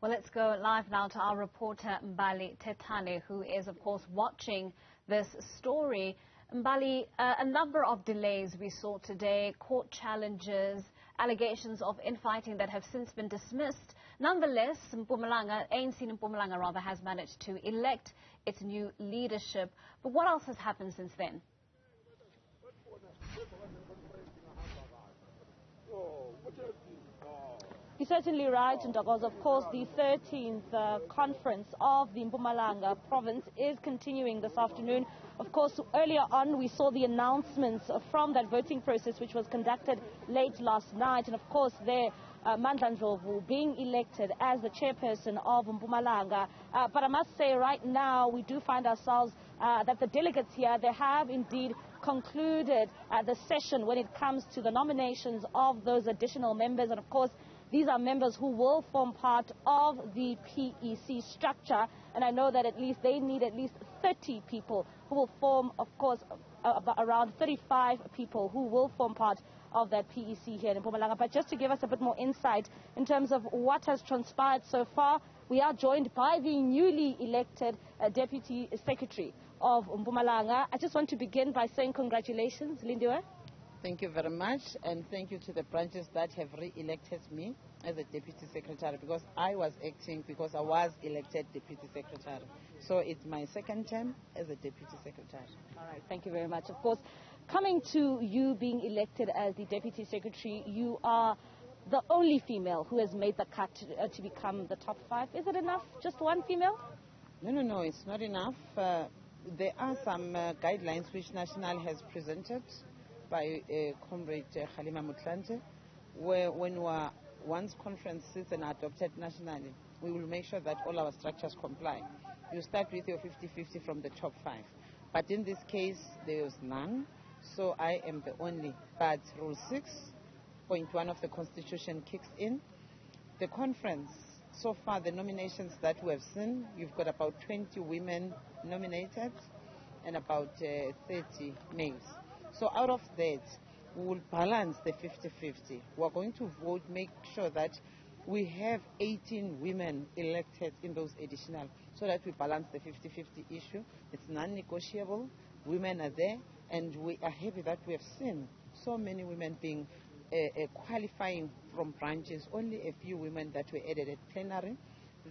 Well, let's go live now to our reporter Mbali Thethani, who is, of course, watching this story. Mbali, a number of delays we saw today, court challenges, allegations of infighting that have since been dismissed. Nonetheless, ANC in Mpumalanga rather has managed to elect its new leadership. But what else has happened since then? You're certainly right, Ntokozo. Of course, the 13th conference of the Mpumalanga province is continuing this afternoon. Of course, earlier on, we saw the announcements from that voting process, which was conducted late last night. And of course, there, Mandla Ndlovu being elected as the chairperson of Mpumalanga. But I must say right now, we do find ourselves that the delegates here, they have indeed concluded the session when it comes to the nominations of those additional members. And of course, these are members who will form part of the PEC structure, and I know that at least they need at least 30 people who will form, of course, around 35 people who will form part of that PEC here in Mpumalanga. But just to give us a bit more insight in terms of what has transpired so far, we are joined by the newly elected Deputy Secretary of Mpumalanga. I just want to begin by saying congratulations, Lindiwe. Thank you very much, and thank you to the branches that have re-elected me as a Deputy Secretary, because I was acting because I was elected Deputy Secretary. So it's my second term as a Deputy Secretary. All right, thank you very much. Of course, coming to you being elected as the Deputy Secretary, you are the only female who has made the cut to become the top 5. Is it enough, just one female? No, it's not enough. There are some guidelines which National has presented by Comrade Kgalema Motlanthe, where once conference sits and adopted nationally, we will make sure that all our structures comply. You start with your 50-50 from the top 5. But in this case, there was none, so I am the only. But Rule 6.1 of the Constitution kicks in. The conference, so far the nominations that we have seen, you've got about 20 women nominated and about 30 males. So out of that, we will balance the 50-50. We're going to vote, make sure that we have 18 women elected in those additional, so that we balance the 50-50 issue. It's non-negotiable. Women are there, and we are happy that we have seen so many women being qualifying from branches. Only a few women that were added at plenary.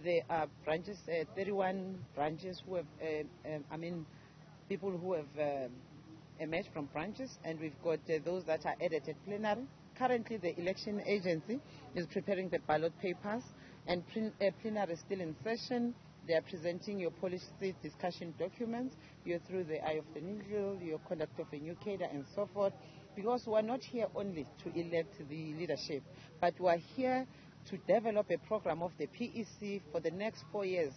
There are branches, 31 branches who have, people who have emerged from branches, and we've got those that are added at plenary. Currently, the election agency is preparing the ballot papers, and plenary is still in session. They are presenting your policy discussion documents. You're through the eye of the needle, your conduct of a new cadre, and so forth. Because we're not here only to elect the leadership, but we're here to develop a program of the PEC for the next 4 years,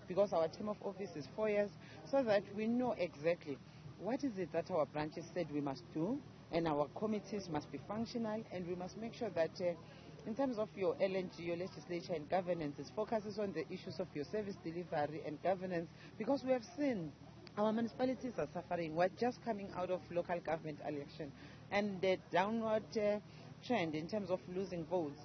because our term of office is 4 years, so that we know exactly what is it that our branches said we must do, and our committees must be functional, and we must make sure that in terms of your LNG, your legislature and governance, it focuses on the issues of your service delivery and governance, because we have seen our municipalities are suffering. We're just coming out of local government election, and the downward trend in terms of losing votes.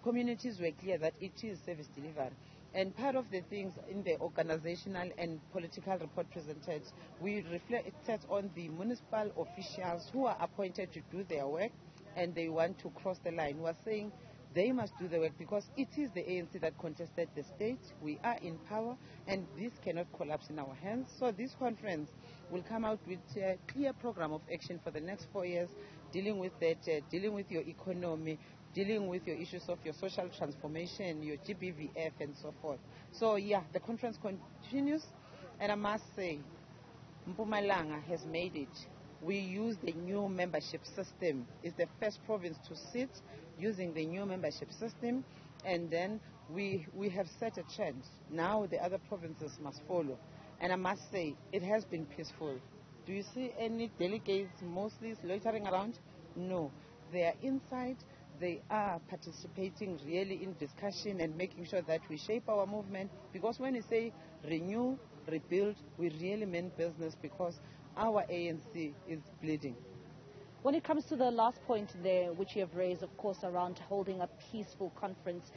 Communities were clear that it is service delivery. And part of the things in the organizational and political report presented, we reflected on the municipal officials who are appointed to do their work, and they want to cross the line. We are saying they must do the work, because it is the ANC that contested the state. We are in power, and this cannot collapse in our hands. So this conference will come out with a clear program of action for the next 4 years, dealing with that, dealing with your economy, dealing with your issues of your social transformation, your GBVF, and so forth. So, yeah, the conference continues, and I must say, Mpumalanga has made it. We use the new membership system. It's the first province to sit using the new membership system, and then we have set a trend. Now the other provinces must follow. And I must say, it has been peaceful. Do you see any delegates mostly loitering around? No. They are inside. They are participating really in discussion and making sure that we shape our movement. Because when we say renew, rebuild, we really mean business, because our ANC is bleeding. When it comes to the last point there, which you have raised, of course, around holding a peaceful conference,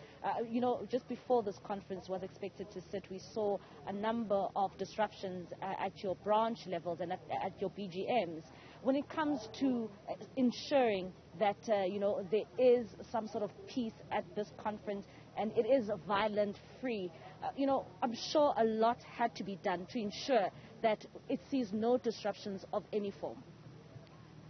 just before this conference was expected to sit, we saw a number of disruptions at your branch levels and at your BGMs. When it comes to ensuring that, there is some sort of peace at this conference and it is violent-free, I'm sure a lot had to be done to ensure that it sees no disruptions of any form.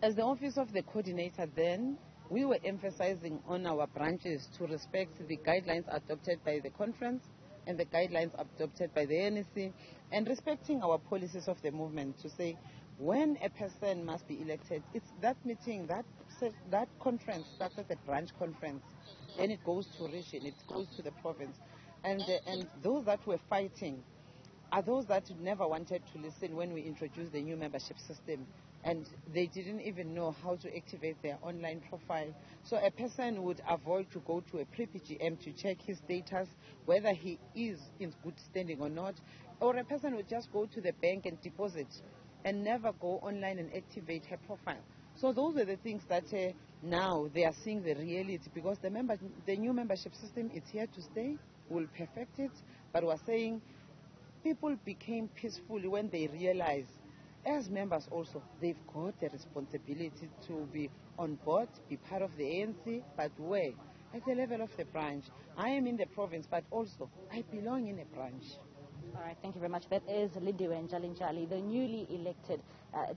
As the office of the coordinator then, we were emphasizing on our branches to respect the guidelines adopted by the conference and the guidelines adopted by the ANC, and respecting our policies of the movement to say when a person must be elected, it's that meeting, that conference starts at the branch conference, then it goes to region, it goes to the province. And those that were fighting are those that never wanted to listen when we introduced the new membership system. And they didn't even know how to activate their online profile. So a person would avoid to go to a pre-PGM to check his status, whether he is in good standing or not. Or a person would just go to the bank and deposit and never go online and activate her profile. So those are the things that now they are seeing the reality, because the new membership system is here to stay. We'll perfect it. But we're saying people became peaceful when they realized, as members also, they've got the responsibility to be on board, be part of the ANC, but where? At the level of the branch. I am in the province, but also I belong in a branch. All right, thank you very much. That is Lindiwe Ntshalintshali, the newly elected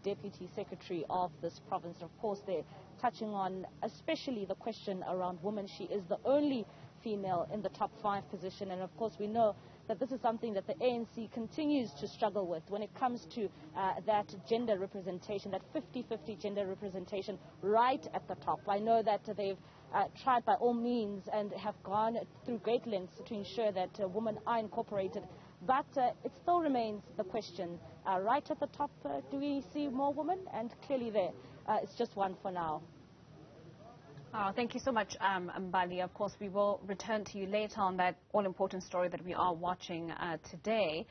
Deputy Secretary of this province. Of course, they're touching on especially the question around women. She is the only female in the top 5 position, and of course we know that this is something that the ANC continues to struggle with when it comes to that gender representation, that 50-50 gender representation right at the top. I know that they've tried by all means and have gone through great lengths to ensure that women are incorporated, but it still remains the question, right at the top, do we see more women? And clearly there, it's just one for now. Oh, thank you so much, Mbali. Of course, we will return to you later on that all-important story that we are watching today.